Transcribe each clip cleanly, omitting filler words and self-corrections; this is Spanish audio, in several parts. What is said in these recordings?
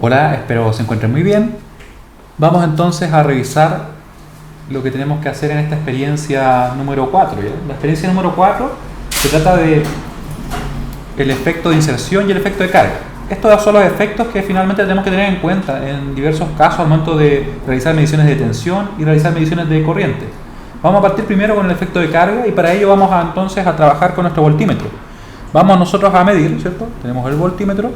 Hola, espero se encuentren muy bien. Vamos entonces a revisar lo que tenemos que hacer en esta experiencia número 4. ¿ya? La experiencia número 4 se trata de el efecto de inserción y el efecto de carga. Estos son los efectos que finalmente tenemos que tener en cuenta en diversos casos al momento de realizar mediciones de tensión y realizar mediciones de corriente. Vamos a partir primero con el efecto de carga y para ello vamos entonces a trabajar con nuestro voltímetro. Vamos nosotros a medir, ¿cierto? Tenemos el voltímetro.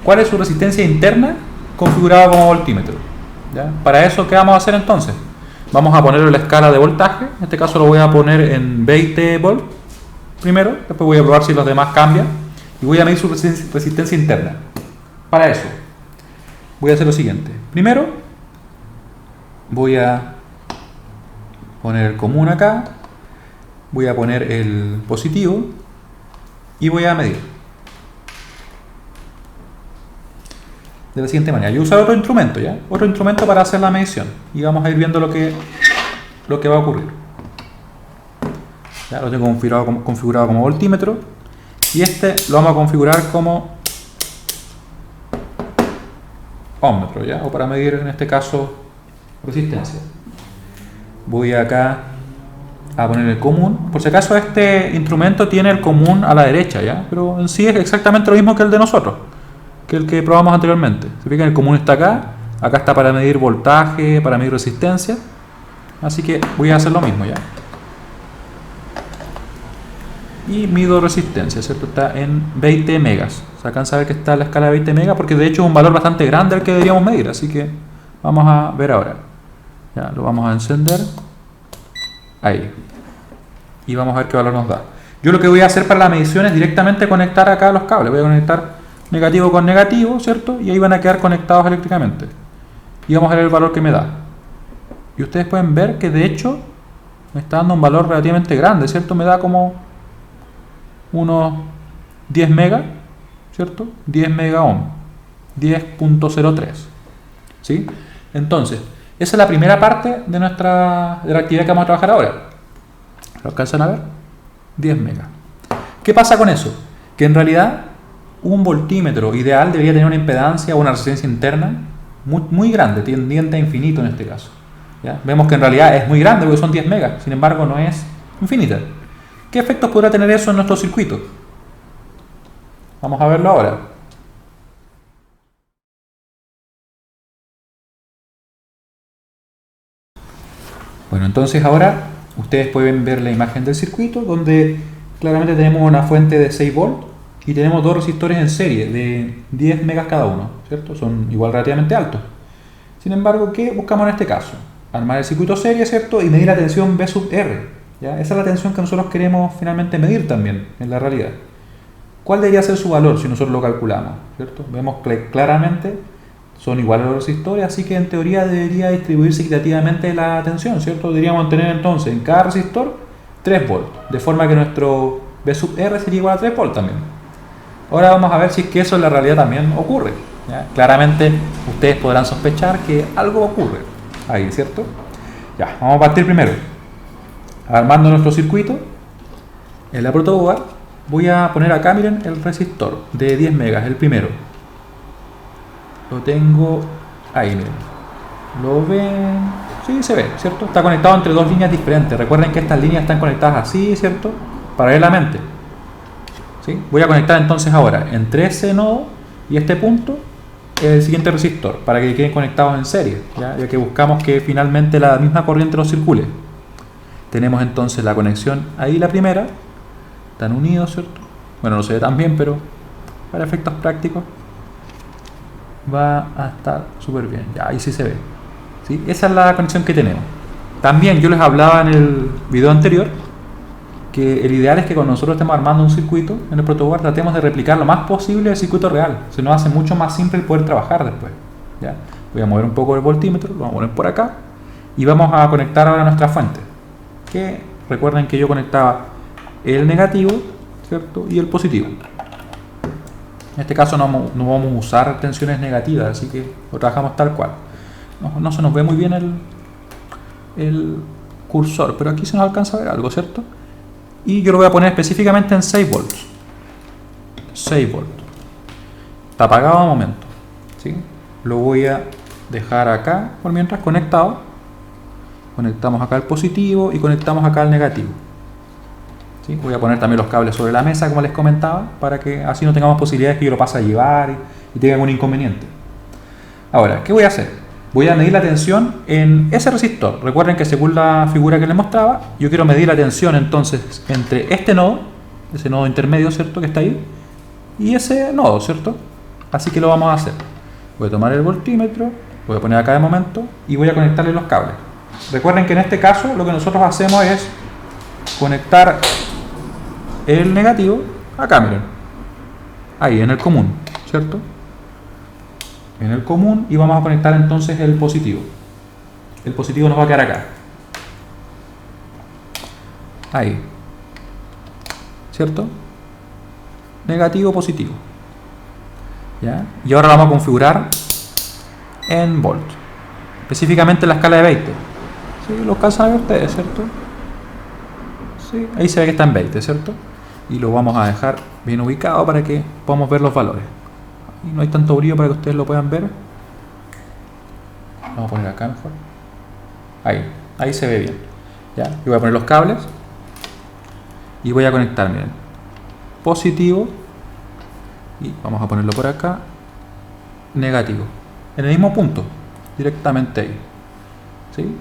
¿Cuál es su resistencia interna configurada como voltímetro? ¿Ya? Para eso, ¿qué vamos a hacer entonces? Vamos a ponerlo en la escala de voltaje. En este caso lo voy a poner en 20 volt primero. Después voy a probar si los demás cambian. Y voy a medir su resistencia interna. Para eso, voy a hacer lo siguiente. Primero, voy a poner el común acá. Voy a poner el positivo. Y voy a medir. De la siguiente manera. Yo voy a usar otro instrumento, ¿ya? Otro instrumento para hacer la medición. Y vamos a ir viendo lo que va a ocurrir. Ya lo tengo configurado como voltímetro. Y este lo vamos a configurar como ohmmetro, ¿ya? O para medir en este caso resistencia. Voy acá a poner el común. Por si acaso este instrumento tiene el común a la derecha, ¿ya? Pero en sí es exactamente lo mismo que el de nosotros, que el que probamos anteriormente. Se fijan, el común está acá. Acá está para medir voltaje, para medir resistencia. Así que voy a hacer lo mismo, ¿ya? Y mido resistencia, ¿cierto? Está en 20 megas. Se alcanza a ver que está en la escala de 20 megas porque de hecho es un valor bastante grande el que deberíamos medir. Así que vamos a ver ahora. Ya, lo vamos a encender. Ahí. Y vamos a ver qué valor nos da. Yo lo que voy a hacer para la medición es directamente conectar acá los cables. Voy a conectar negativo con negativo, ¿cierto? Y ahí van a quedar conectados eléctricamente. Y vamos a ver el valor que me da. Y ustedes pueden ver que de hecho me está dando un valor relativamente grande, ¿cierto? Me da como unos 10 megas, ¿cierto? 10 mega ohm. 10.03. ¿Sí? Entonces, esa es la primera parte de la actividad que vamos a trabajar ahora. ¿Lo alcanzan a ver? 10 megas. ¿Qué pasa con eso? Que en realidad un voltímetro ideal debería tener una impedancia o una resistencia interna muy grande, tendiente a infinito en este caso. ¿Ya? Vemos que en realidad es muy grande porque son 10 megas, sin embargo no es infinita. ¿Qué efectos podrá tener eso en nuestro circuito? Vamos a verlo ahora. Bueno, entonces ahora ustedes pueden ver la imagen del circuito donde claramente tenemos una fuente de 6 volts y tenemos dos resistores en serie de 10 megas cada uno, ¿cierto? Son igual relativamente altos. Sin embargo, ¿qué buscamos en este caso? Armar el circuito serie, ¿cierto? Y medir la tensión V sub R. ¿Ya? Esa es la tensión que nosotros queremos finalmente medir también en la realidad. ¿Cuál debería ser su valor si nosotros lo calculamos? ¿Cierto? Vemos que claramente son iguales los resistores, así que en teoría debería distribuirse equitativamente la tensión, ¿cierto? Deberíamos tener entonces en cada resistor 3 volts, de forma que nuestro V sub R sería igual a 3 volts también. Ahora vamos a ver si es que eso en la realidad también ocurre. ¿Ya? Claramente ustedes podrán sospechar que algo ocurre ahí, ¿cierto? Ya, vamos a partir primero. Armando nuestro circuito en la protoboard, voy a poner acá, miren, el resistor de 10 megas, el primero. Lo tengo ahí, miren. ¿Lo ven? Sí, se ve, ¿cierto? Está conectado entre dos líneas diferentes. Recuerden que estas líneas están conectadas así, ¿cierto? Paralelamente. ¿Sí? Voy a conectar entonces ahora entre ese nodo y este punto el siguiente resistor para que queden conectados en serie, ya que buscamos que finalmente la misma corriente los circule. Tenemos entonces la conexión ahí, la primera. Están unidos, ¿cierto? Bueno, no se ve tan bien, pero para efectos prácticos va a estar súper bien. Ya, ahí sí se ve. ¿Sí? Esa es la conexión que tenemos. También yo les hablaba en el video anterior que el ideal es que cuando nosotros estemos armando un circuito en el protoboard tratemos de replicar lo más posible el circuito real. Se nos hace mucho más simple el poder trabajar después. ¿Ya? Voy a mover un poco el voltímetro, lo vamos a poner por acá y vamos a conectar ahora nuestra fuente. Que recuerden que yo conectaba el negativo, ¿cierto? Y el positivo. En este caso no vamos a usar tensiones negativas, así que lo trabajamos tal cual. No se nos ve muy bien el cursor, pero aquí se nos alcanza a ver algo, ¿cierto? Y yo lo voy a poner específicamente en 6 volts. 6 volts. Está apagado a momento, ¿sí? lo voy a dejar acá por mientras conectado. Conectamos acá el positivo y conectamos acá el negativo. ¿Sí? Voy a poner también los cables sobre la mesa, como les comentaba, para que así no tengamos posibilidades que yo lo pase a llevar y tenga algún inconveniente. Ahora, ¿qué voy a hacer? Voy a medir la tensión en ese resistor. Recuerden que según la figura que les mostraba, yo quiero medir la tensión entonces entre este nodo, ese nodo intermedio, ¿cierto?, que está ahí, y ese nodo, ¿cierto? Así que lo vamos a hacer. Voy a tomar el voltímetro, voy a poner acá de momento y voy a conectarle los cables. Recuerden que en este caso lo que nosotros hacemos es conectar el negativo acá, miren, ahí en el común, ¿cierto? En el común, y vamos a conectar entonces el positivo. El positivo nos va a quedar acá, ahí, ¿cierto? Negativo, positivo, ¿ya? Y ahora lo vamos a configurar en volt, específicamente en la escala de 20. ¿Sí? Lo alcanzan a ver ustedes, ¿cierto? Sí, ahí se ve que está en 20, ¿cierto? Y lo vamos a dejar bien ubicado para que podamos ver los valores. Y no hay tanto brillo para que ustedes lo puedan ver. Vamos a poner acá mejor. Ahí se ve bien. ¿Ya? Yo voy a poner los cables y voy a conectar, miren, positivo, y vamos a ponerlo por acá, negativo, en el mismo punto, directamente ahí. ¿Sí?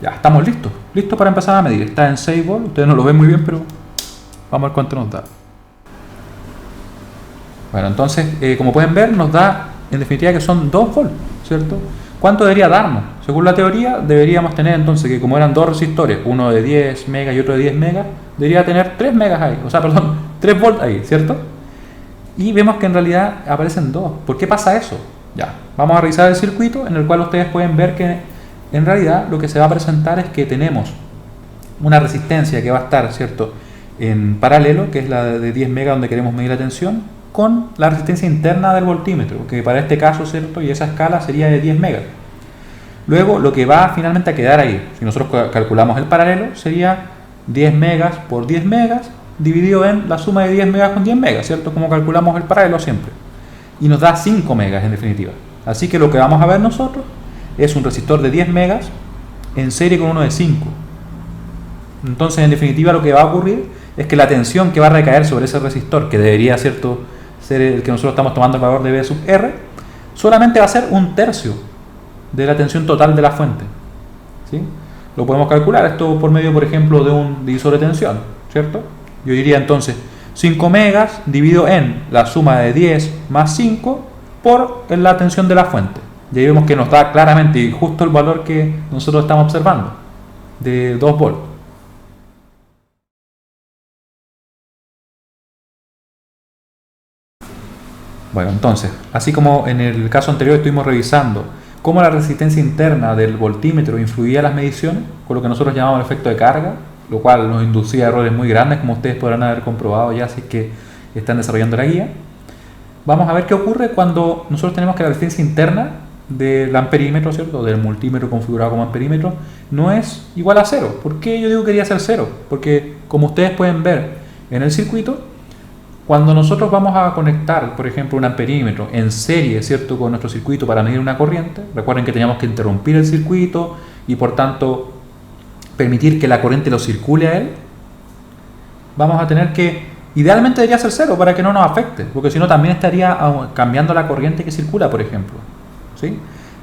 Ya, estamos listos para empezar a medir. Está en 6 volts, ustedes no lo ven muy bien, pero vamos a ver cuánto nos da. Bueno, entonces, como pueden ver, nos da, en definitiva, que son 2 volts, ¿cierto? ¿Cuánto debería darnos? Según la teoría, deberíamos tener entonces que, como eran dos resistores, uno de 10 megas y otro de 10 megas, debería tener 3 megas ahí, o sea, perdón, 3 volts ahí, ¿cierto? Y vemos que en realidad aparecen 2. ¿Por qué pasa eso? Ya, vamos a revisar el circuito, en el cual ustedes pueden ver que en realidad lo que se va a presentar es que tenemos una resistencia que va a estar, ¿cierto?, en paralelo, que es la de 10 megas donde queremos medir la tensión, con la resistencia interna del voltímetro, que para este caso, ¿cierto?, y esa escala sería de 10 megas. Luego, lo que va finalmente a quedar ahí, si nosotros calculamos el paralelo, sería 10 megas por 10 megas dividido en la suma de 10 megas con 10 megas, ¿cierto?, como calculamos el paralelo siempre. Y nos da 5 megas en definitiva. Así que lo que vamos a ver nosotros es un resistor de 10 megas en serie con uno de 5. Entonces, en definitiva, lo que va a ocurrir es que la tensión que va a recaer sobre ese resistor, que debería, ¿cierto?, ser el que nosotros estamos tomando el valor de V sub R, solamente va a ser 1/3 de la tensión total de la fuente. ¿Sí? Lo podemos calcular esto por medio, por ejemplo, de un divisor de tensión, ¿cierto? Yo diría entonces 5 megas dividido en la suma de 10 más 5 por la tensión de la fuente. Y ahí vemos que nos da claramente justo el valor que nosotros estamos observando, de 2 volts. Bueno, entonces, así como en el caso anterior estuvimos revisando cómo la resistencia interna del voltímetro influía en las mediciones, con lo que nosotros llamamos el efecto de carga, lo cual nos inducía a errores muy grandes, como ustedes podrán haber comprobado ya si es que están desarrollando la guía. Vamos a ver qué ocurre cuando nosotros tenemos que la resistencia interna del amperímetro, ¿cierto?, del multímetro configurado como amperímetro, no es igual a 0. ¿Por qué yo digo que debería ser 0? Porque, como ustedes pueden ver en el circuito, cuando nosotros vamos a conectar, por ejemplo, un amperímetro en serie, ¿cierto?, con nuestro circuito para medir una corriente, recuerden que teníamos que interrumpir el circuito y por tanto permitir que la corriente lo circule a él, vamos a tener que, idealmente debería ser 0 para que no nos afecte, porque si no también estaría cambiando la corriente que circula, por ejemplo. ¿Sí?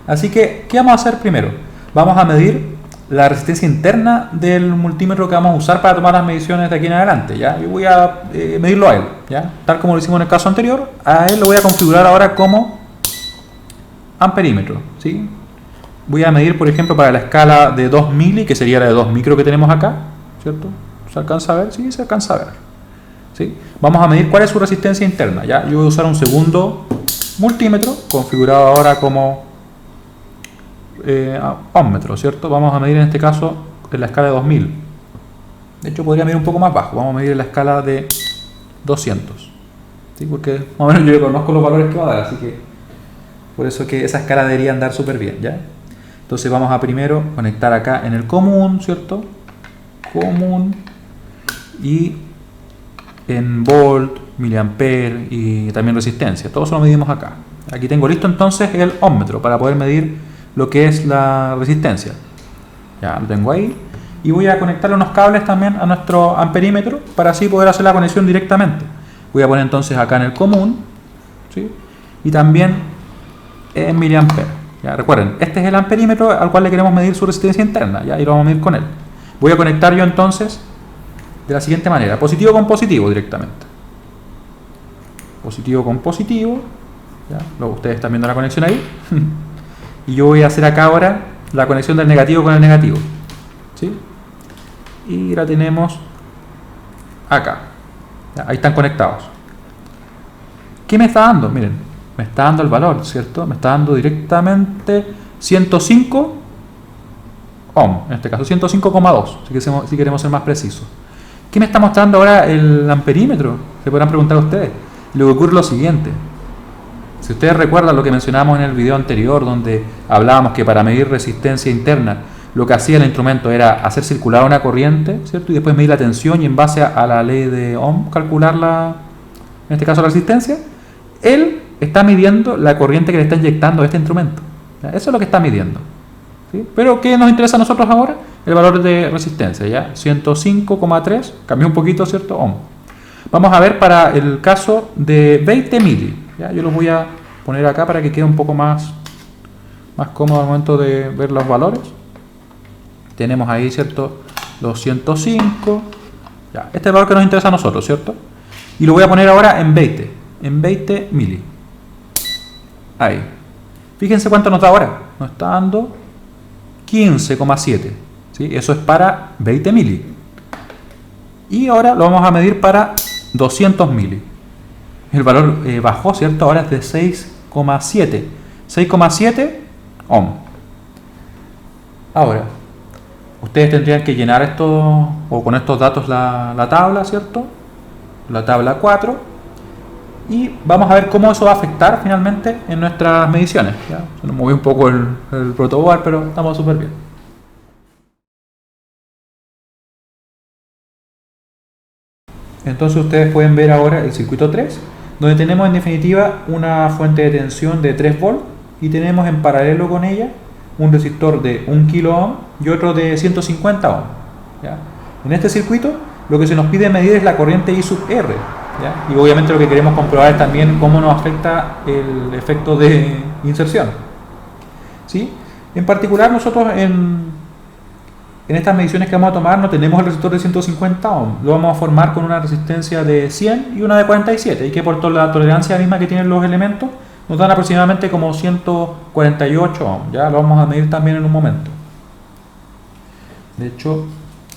Así que, ¿qué vamos a hacer primero? Vamos a medir la resistencia interna del multímetro que vamos a usar para tomar las mediciones de aquí en adelante, ¿ya? Yo voy a medirlo a él, ¿ya? Tal como lo hicimos en el caso anterior, a él lo voy a configurar ahora como amperímetro, ¿sí? Voy a medir, por ejemplo, para la escala de 2 mili, que sería la de 2 micro que tenemos acá, ¿cierto? ¿Se alcanza a ver? Sí, se alcanza a ver, ¿sí? Vamos a medir cuál es su resistencia interna, ¿ya? Yo voy a usar un segundo multímetro, configurado ahora como ohmmetro, ¿cierto? Vamos a medir en este caso en la escala de 2000. De hecho, podría medir un poco más bajo. Vamos a medir en la escala de 200, ¿sí? Porque más o menos yo conozco los valores que va a dar, así que por eso que esa escala debería andar súper bien, ¿ya? Entonces vamos a primero conectar acá en el común, ¿cierto? Común, y en volt, miliampere y también resistencia. Todo eso lo medimos acá, Aquí tengo listo entonces el ohmmetro para poder medir lo que es la resistencia. Ya lo tengo ahí. Y voy a conectarle unos cables también a nuestro amperímetro para así poder hacer la conexión directamente. Voy a poner entonces acá en el común, ¿sí? Y también en miliamperes. Ya, recuerden, este es el amperímetro al cual le queremos medir su resistencia interna, ¿ya? Y lo vamos a medir con él. Voy a conectar yo entonces de la siguiente manera: positivo con positivo directamente. Positivo con positivo. ¿Ya? Luego ustedes están viendo la conexión ahí. Y yo voy a hacer acá ahora la conexión del negativo con el negativo, ¿sí? Y la tenemos acá. ¿Ya? Ahí están conectados. ¿Qué me está dando? Miren, me está dando el valor, ¿cierto? Me está dando directamente 105 ohm, en este caso 105,2, si queremos ser más precisos. ¿Qué me está mostrando ahora el amperímetro? Se podrán preguntar ustedes. Lo que ocurre es lo siguiente. Si ustedes recuerdan lo que mencionamos en el video anterior, donde hablábamos que para medir resistencia interna, lo que hacía el instrumento era hacer circular una corriente, ¿cierto? Y después medir la tensión y en base a la ley de Ohm calcular en este caso la resistencia. Él está midiendo la corriente que le está inyectando a este instrumento. ¿Ya? Eso es lo que está midiendo, ¿sí? Pero ¿qué nos interesa a nosotros ahora? El valor de resistencia, ¿ya? 105,3, cambió un poquito, ¿cierto? Ohm. Vamos a ver para el caso de 20 mili. ¿Ya? Yo los voy a poner acá para que quede un poco más cómodo al momento de ver los valores. Tenemos ahí, ¿cierto? Los 105. Ya. Este es el valor que nos interesa a nosotros, ¿cierto? Y lo voy a poner ahora en 20 mili. Ahí. Fíjense cuánto nos da ahora. Nos está dando 15,7. ¿Sí? Eso es para 20 mili. Y ahora lo vamos a medir para 200 mili. El valor bajó, ¿cierto? Ahora es de 6,7. 6,7 ohm. Ahora, ustedes tendrían que llenar esto, o con estos datos la tabla, ¿cierto? La tabla 4. Y vamos a ver cómo eso va a afectar finalmente en nuestras mediciones. ¿Ya? Se nos movió un poco el protoboard, pero estamos súper bien. Entonces ustedes pueden ver ahora el circuito 3, donde tenemos en definitiva una fuente de tensión de 3 volts y tenemos en paralelo con ella un resistor de 1 kilo ohm y otro de 150 ohm. ¿Ya? En este circuito lo que se nos pide medir es la corriente I sub R. ¿Ya? Y obviamente lo que queremos comprobar es también cómo nos afecta el efecto de inserción. ¿Sí? En particular nosotros en estas mediciones que vamos a tomar no tenemos el resistor de 150 ohm, lo vamos a formar con una resistencia de 100 y una de 47, y que por toda la tolerancia misma que tienen los elementos nos dan aproximadamente como 148 ohm. Ya lo vamos a medir también en un momento. De hecho,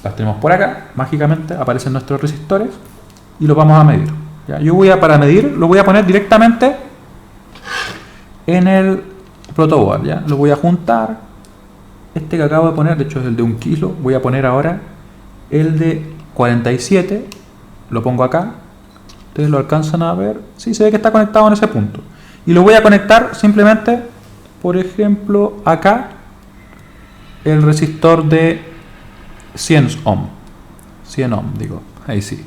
las tenemos por acá, mágicamente aparecen nuestros resistores y los vamos a medir. ¿Ya? Yo para medir lo voy a poner directamente en el protoboard. ¿Ya? Lo voy a juntar. Este que acabo de poner, de hecho es el de 1 kilo, voy a poner ahora el de 47, lo pongo acá, ustedes lo alcanzan a ver, sí, se ve que está conectado en ese punto, y lo voy a conectar simplemente, por ejemplo, acá, el resistor de 100 ohm, digo, ahí sí,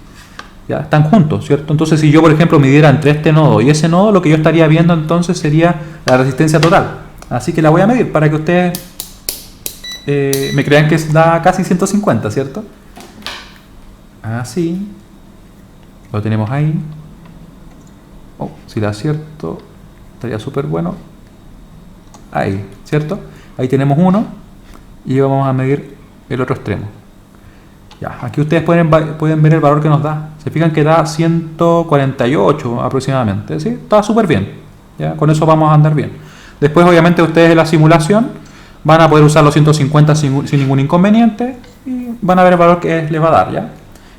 ya están juntos, ¿cierto? Entonces si yo, por ejemplo, midiera entre este nodo y ese nodo, lo que yo estaría viendo entonces sería la resistencia total, así que la voy a medir para que ustedes me crean que da casi 150, ¿cierto? Así. Lo tenemos ahí. Oh, si da cierto, estaría súper bueno. Ahí, ¿cierto? Ahí tenemos uno. Y vamos a medir el otro extremo. Ya, aquí ustedes pueden ver el valor que nos da. Se fijan que da 148 aproximadamente. ¿Sí? Está súper bien. ¿Ya? Con eso vamos a andar bien. Después, obviamente, ustedes en la simulación van a poder usar los 150 sin ningún inconveniente y van a ver el valor que les va a dar, ¿ya?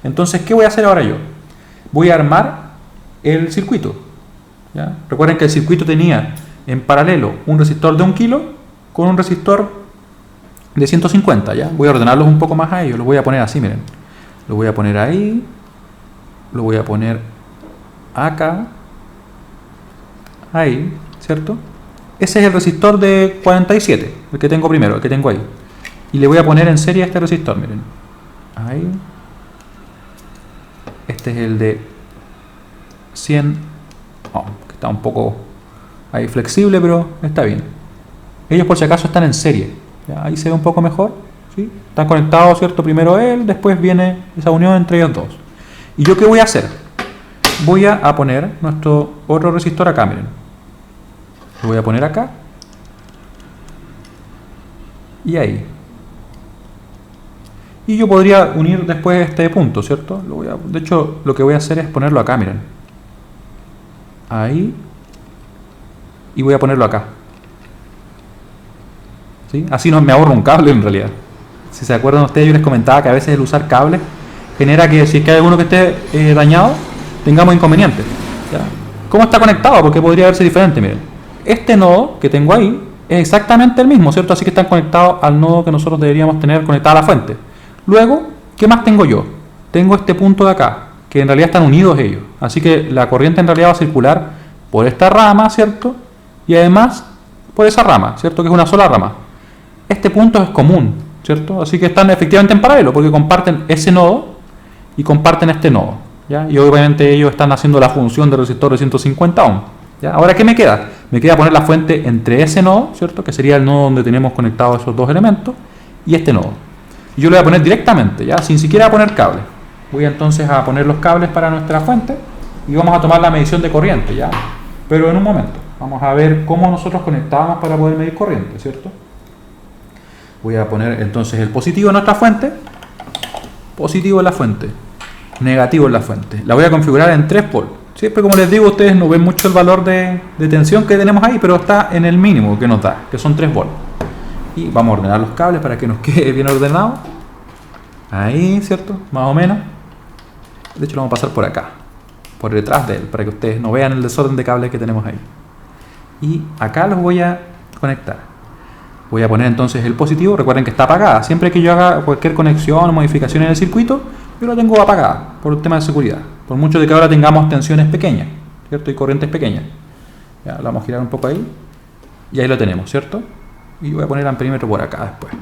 Entonces, ¿qué voy a hacer ahora yo? Voy a armar el circuito, ¿ya? Recuerden que el circuito tenía en paralelo un resistor de 1 kilo con un resistor de 150, ¿ya? Voy a ordenarlos un poco más a ellos, lo voy a poner así, miren. Lo voy a poner ahí, lo voy a poner acá, ahí, ¿cierto? Ese es el resistor de 47, el que tengo primero, el que tengo ahí. Y le voy a poner en serie este resistor, miren. Ahí. Este es el de 100 ohm, que está un poco Ahí flexible, pero está bien. Ellos por si acaso están en serie. ¿Ya? Ahí se ve un poco mejor. ¿Sí? Están conectados, ¿cierto? Primero él, después viene esa unión entre ellos dos. ¿Y yo qué voy a hacer? Voy a poner nuestro otro resistor acá, miren. Lo voy a poner acá. Y ahí. Y yo podría unir después este punto, ¿cierto? De hecho, lo que voy a hacer es ponerlo acá, miren. Ahí. Y voy a ponerlo acá. ¿Sí? Así no me ahorro un cable en realidad. Si se acuerdan ustedes, yo les comentaba que a veces el usar cables genera que si es que hay alguno que esté dañado, tengamos inconvenientes. ¿Ya? ¿Cómo está conectado? Porque podría verse diferente, miren. Este nodo que tengo ahí es exactamente el mismo, ¿cierto? Así que están conectados al nodo que nosotros deberíamos tener conectado a la fuente. Luego, ¿qué más tengo yo? Tengo este punto de acá, que en realidad están unidos ellos. Así que la corriente en realidad va a circular por esta rama, ¿cierto? Y además por esa rama, ¿cierto? Que es una sola rama. Este punto es común, ¿cierto? Así que están efectivamente en paralelo, porque comparten ese nodo y comparten este nodo, ¿ya? Y obviamente ellos están haciendo la función del resistor de 150 ohm. ¿Ya? Ahora, ¿qué me queda? Me queda poner la fuente entre ese nodo, ¿cierto? Que sería el nodo donde tenemos conectados esos dos elementos, y este nodo. Y yo lo voy a poner directamente, ¿ya? Sin siquiera poner cable. Voy entonces a poner los cables para nuestra fuente y vamos a tomar la medición de corriente, ¿ya? Pero en un momento. Vamos a ver cómo nosotros conectamos para poder medir corriente, ¿cierto? Voy a poner entonces el positivo en nuestra fuente, positivo en la fuente, negativo en la fuente. La voy a configurar en 3 volts. Siempre, como les digo, ustedes no ven mucho el valor de tensión que tenemos ahí, pero está en el mínimo que nos da, que son 3 volts. Y vamos a ordenar los cables para que nos quede bien ordenado. Ahí, ¿cierto? Más o menos. De hecho, lo vamos a pasar por acá, por detrás de él, para que ustedes no vean el desorden de cables que tenemos ahí. Y acá los voy a conectar. Voy a poner entonces el positivo. Recuerden que está apagada. Siempre que yo haga cualquier conexión o modificación en el circuito, yo lo tengo apagada por el tema de seguridad. Por mucho de que ahora tengamos tensiones pequeñas, ¿cierto? Y corrientes pequeñas. Ya, lo vamos a girar un poco ahí. Y ahí lo tenemos, ¿cierto? Y voy a poner el amperímetro por acá después.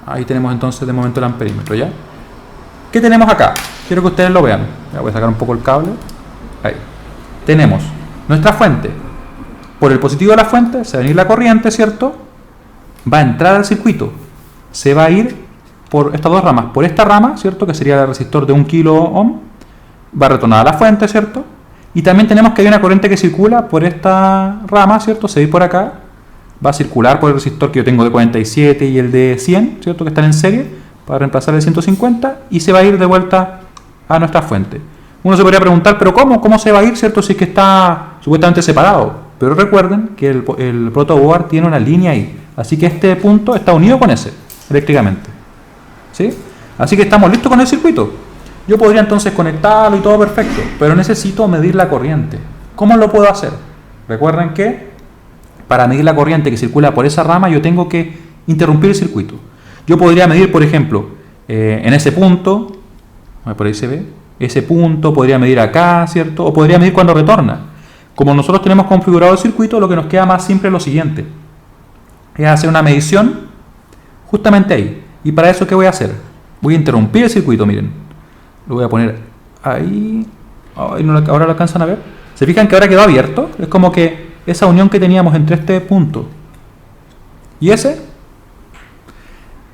Ahí tenemos entonces de momento el amperímetro, ¿ya? ¿Qué tenemos acá? Quiero que ustedes lo vean. Ya voy a sacar un poco el cable. Ahí. Tenemos nuestra fuente. Por el positivo de la fuente se va a venir la corriente, ¿cierto? Va a entrar al circuito. Se va a ir por estas dos ramas. Por esta rama, ¿cierto? Que sería el resistor de 1 kilo ohm. Va a retornar a la fuente, ¿cierto? Y también tenemos que hay una corriente que circula por esta rama, ¿cierto? Se va a ir por acá. Va a circular por el resistor que yo tengo de 47 y el de 100, ¿cierto? Que están en serie, para reemplazar el 150, y se va a ir de vuelta a nuestra fuente. Uno se podría preguntar, ¿pero cómo? ¿Cómo se va a ir, cierto? Si es que está supuestamente separado. Pero recuerden que el protoboard tiene una línea ahí. Así que este punto está unido con ese, eléctricamente. ¿Sí? Así que estamos listos con el circuito. Yo podría entonces conectarlo y todo perfecto, pero necesito medir la corriente. ¿Cómo lo puedo hacer? Recuerden que para medir la corriente que circula por esa rama, yo tengo que interrumpir el circuito. Yo podría medir, por ejemplo, en ese punto, por ahí se ve, ese punto, podría medir acá, ¿cierto? O podría medir cuando retorna. Como nosotros tenemos configurado el circuito, lo que nos queda más simple es lo siguiente. Es hacer una medición justamente ahí. ¿Y para eso qué voy a hacer? Voy a interrumpir el circuito, miren. Lo voy a poner ahí. Ahora lo alcanzan a ver. ¿Se fijan que ahora quedó abierto? Es como que esa unión que teníamos entre este punto y ese,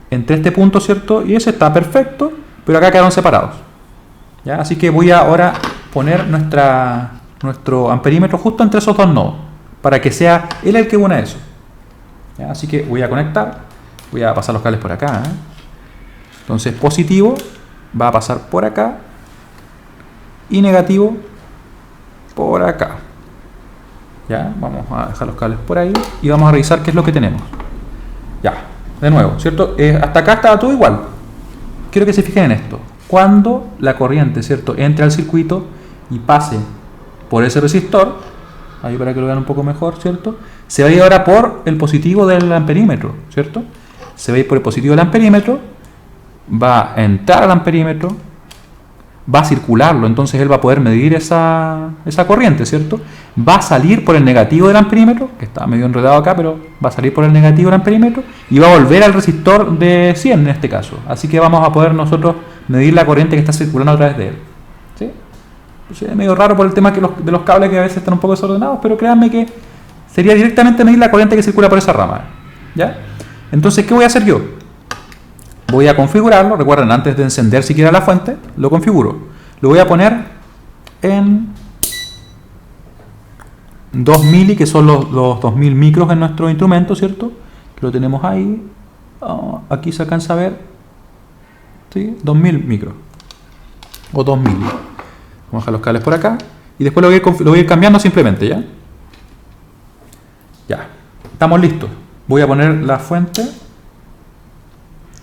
entre este punto, ¿cierto? Y ese está perfecto, pero acá quedaron separados. ¿Ya? Así que voy a ahora poner nuestro amperímetro justo entre esos dos nodos, para que sea él el que una eso. ¿Ya? Así que voy a conectar, voy a pasar los cables por acá. Entonces positivo va a pasar por acá y negativo por acá. Ya, vamos a dejar los cables por ahí y vamos a revisar qué es lo que tenemos. Ya, de nuevo, ¿cierto? Hasta acá estaba todo igual. Quiero que se fijen en esto. Cuando la corriente, ¿cierto?, entre al circuito y pase por ese resistor, ahí para que lo vean un poco mejor, ¿cierto?, se va a ir ahora por el positivo del amperímetro, ¿cierto? Se va a ir por el positivo del amperímetro, va a entrar al amperímetro, va a circularlo, entonces él va a poder medir esa corriente, ¿cierto? Va a salir por el negativo del amperímetro, que está medio enredado acá, pero va a salir por el negativo del amperímetro y va a volver al resistor de 100 en este caso. Así que vamos a poder nosotros medir la corriente que está circulando a través de él. ¿Sí? Pues es medio raro por el tema de los cables que a veces están un poco desordenados, pero créanme que sería directamente medir la corriente que circula por esa rama. ¿Ya? Entonces, ¿qué voy a hacer yo? Voy a configurarlo, recuerden, antes de encender siquiera la fuente, lo configuro. Lo voy a poner en 2 mili, que son los 2000 micros en nuestro instrumento, ¿cierto? Lo tenemos ahí. Aquí se alcanza a ver. ¿Sí? 2000 micros. O 2 mili. Vamos a dejar los cables por acá. Y después lo voy a ir cambiando simplemente, ¿ya? Ya. Estamos listos. Voy a poner la fuente.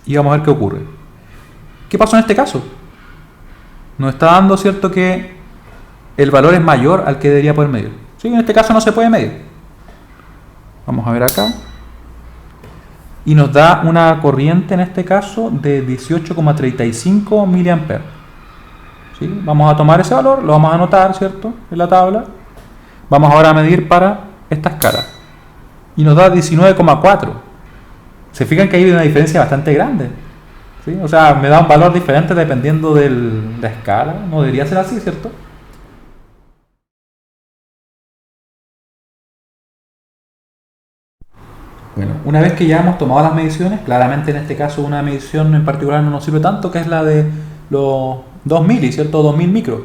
Y vamos a ver qué ocurre. ¿Qué pasó en este caso? Nos está dando, ¿cierto?, que el valor es mayor al que debería poder medir. ¿Sí? En este caso no se puede medir. Vamos a ver acá. Y nos da una corriente, en este caso, de 18,35 mA. ¿Sí? Vamos a tomar ese valor, lo vamos a anotar, ¿cierto?, en la tabla. Vamos ahora a medir para esta escala. Y nos da 19,4. Se fijan que hay una diferencia bastante grande. ¿Sí? O sea, me da un valor diferente dependiendo de la escala. No debería ser así, ¿cierto? Bueno, una vez que ya hemos tomado las mediciones, claramente en este caso una medición en particular no nos sirve tanto, que es la de los 2 mili, ¿cierto? 2000 micros,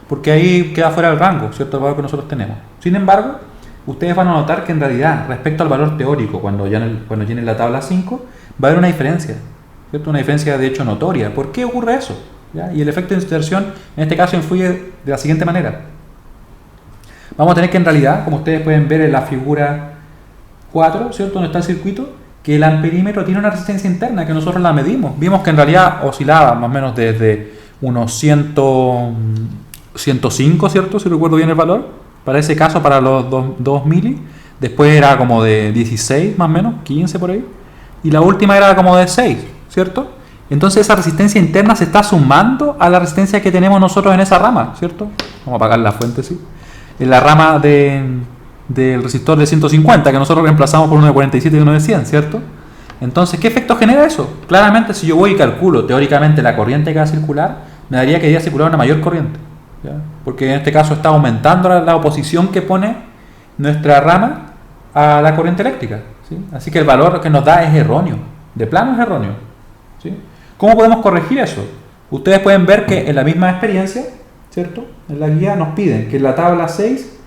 porque ahí queda fuera del rango, ¿cierto?, el valor que nosotros tenemos. Sin embargo, ustedes van a notar que en realidad, respecto al valor teórico, cuando llenen la tabla 5, va a haber una diferencia, ¿cierto? Una diferencia de hecho notoria. ¿Por qué ocurre eso? ¿Ya? Y el efecto de inserción en este caso influye de la siguiente manera. Vamos a tener que en realidad, como ustedes pueden ver en la figura 4, ¿cierto?, donde está el circuito, que el amperímetro tiene una resistencia interna que nosotros la medimos. Vimos que en realidad oscilaba más o menos desde unos 105, ¿cierto?, si recuerdo bien el valor, para ese caso, para los 2 mili. Después era como de 16 más o menos, 15 por ahí, y la última era como de 6, ¿cierto? Entonces esa resistencia interna se está sumando a la resistencia que tenemos nosotros en esa rama, ¿cierto? Vamos a apagar la fuente, sí. En la rama del resistor de 150, que nosotros reemplazamos por uno de 47 y uno de 100, ¿cierto? Entonces, ¿qué efecto genera eso? Claramente, si yo voy y calculo teóricamente la corriente que va a circular, me daría que debería circular una mayor corriente, ¿ya? Porque en este caso está aumentando la oposición que pone nuestra rama a la corriente eléctrica, ¿sí? Así que el valor que nos da es erróneo, de plano es erróneo, ¿sí? ¿Cómo podemos corregir eso? Ustedes pueden ver que en la misma experiencia, ¿cierto?, en la guía nos piden que en la tabla 6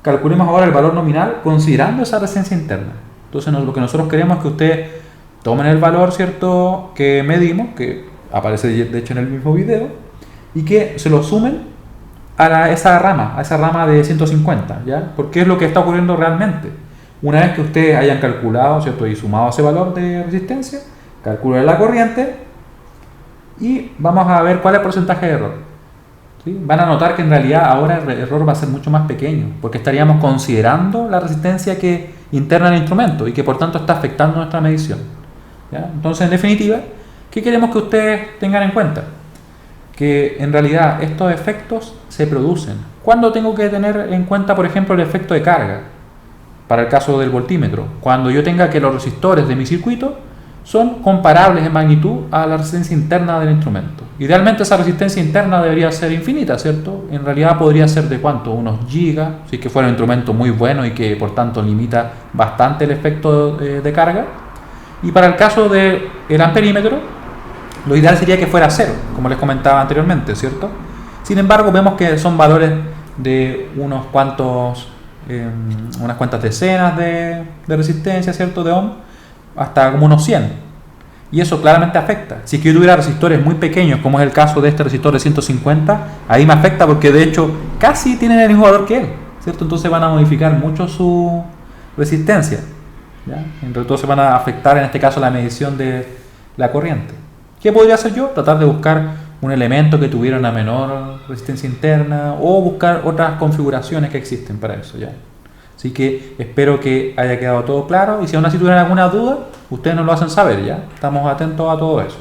calculemos ahora el valor nominal considerando esa resistencia interna. Entonces lo que nosotros queremos es que ustedes tomen el valor, ¿cierto?, que medimos, que aparece de hecho en el mismo video, y que se lo sumen a esa rama de 150, ¿ya? Porque es lo que está ocurriendo realmente. Una vez que ustedes hayan calculado, ¿cierto?, y sumado ese valor de resistencia, calculen la corriente y vamos a ver cuál es el porcentaje de error. ¿Sí? Van a notar que en realidad ahora el error va a ser mucho más pequeño, porque estaríamos considerando la resistencia interna del instrumento y que por tanto está afectando nuestra medición, ¿ya? Entonces, en definitiva, ¿qué queremos que ustedes tengan en cuenta? Que en realidad estos efectos se producen. ¿Cuándo tengo que tener en cuenta, por ejemplo, el efecto de carga? Para el caso del voltímetro, cuando yo tenga que los resistores de mi circuito son comparables en magnitud a la resistencia interna del instrumento. Idealmente esa resistencia interna debería ser infinita, ¿cierto? En realidad podría ser de ¿cuánto? Unos gigas, si es que fuera un instrumento muy bueno y que por tanto limita bastante el efecto de carga. Y para el caso del amperímetro, lo ideal sería que fuera 0, como les comentaba anteriormente, ¿cierto? Sin embargo, vemos que son valores de unas cuantas decenas de resistencia, ¿cierto?, de ohm, hasta como unos 100, y eso claramente afecta. Si es que yo tuviera resistores muy pequeños, como es el caso de este resistor de 150, ahí me afecta porque de hecho casi tienen el mismo valor que él, ¿cierto? Entonces van a modificar mucho su resistencia, ¿ya? Entonces van a afectar en este caso la medición de la corriente. ¿Qué podría hacer yo? Tratar de buscar un elemento que tuviera una menor resistencia interna o buscar otras configuraciones que existen para eso, ¿ya? Así que espero que haya quedado todo claro y si aún así tuvieran alguna duda, ustedes nos lo hacen saber, ¿ya? Estamos atentos a todo eso.